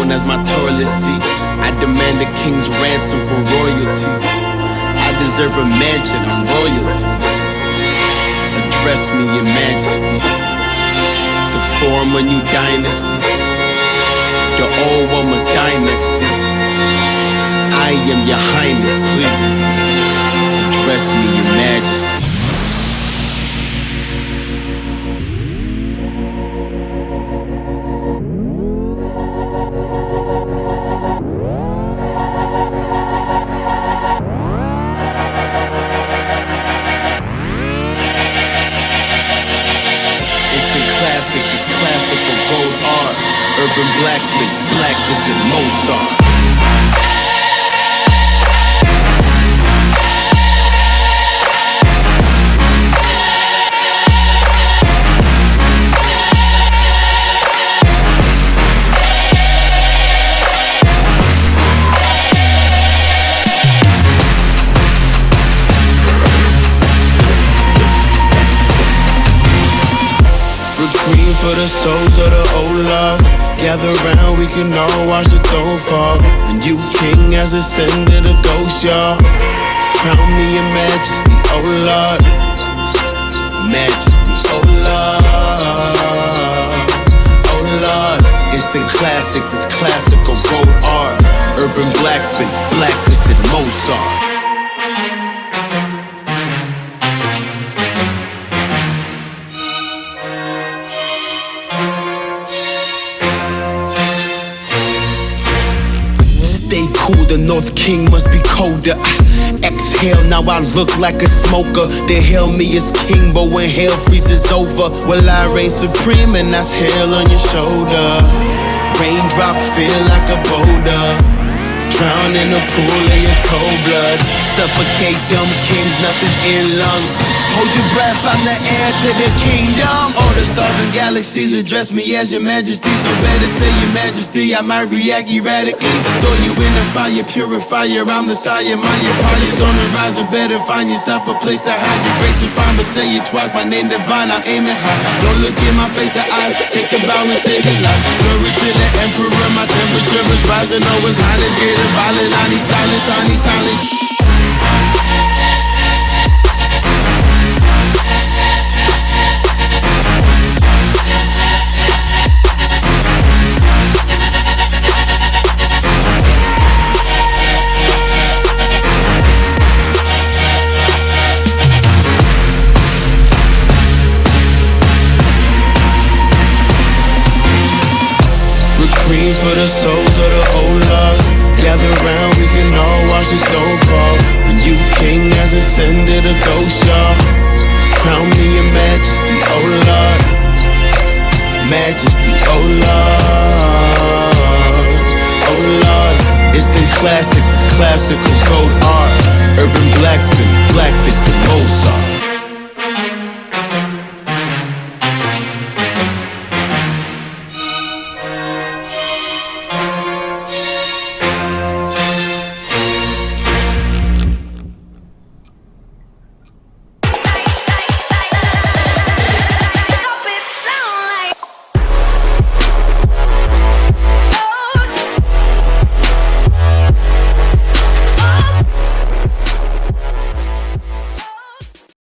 throne as my toilet seat. I demand a king's ransom for royalty. I deserve a mansion, I'm royalty. Address me, your majesty. To form a new dynasty. The old one was dynasty. I am your highness, please. Address me, your majesty. This classical gold art, urban blacksmith, blacklisted Mozart. Reprieve for the souls of the old lost. Gather round, we can all watch the throne fall. And you king has ascended a ghost, y'all. Crown me your majesty, oh Lord. Majesty, oh Lord. Oh Lord. Instant classic, this classical gold art. Urban blacksmith, blacklisted Mozart. Stay cool, the North King must be colder. Exhale, now I look like a smoker. They hail me as king, but when hell freezes over, well, I reign supreme and that's hell on your shoulder. Raindrop feel like a boulder. Drown in a pool of your cold blood. Suffocate dumb kings, nothing in lungs. Hold your breath, I'm the heir to the kingdom. All the stars and galaxies address me as your majesty. So better say your majesty, I might react erratically. Throw you in the fire, purifier, I'm the sire. My empire's on the rise, or better find yourself a place to hide. Your grace is fine, but say it twice, my name divine, I'm aiming high. Don't look in my face or eyes, take a bow and save your life. Glory to the emperor, my temperature is rising. Oh, his highness getting violent, I need silence, I need silence. Reprieve for the souls of the old lost. Gather round, we can all watch the throne fall. When you king has ascended a ghost, y'all. Crown me your majesty, oh Lord. Majesty, oh Lord. Oh Lord. Instant classic, this classical gold art. Urban blacksmith, black-fisted Mozart.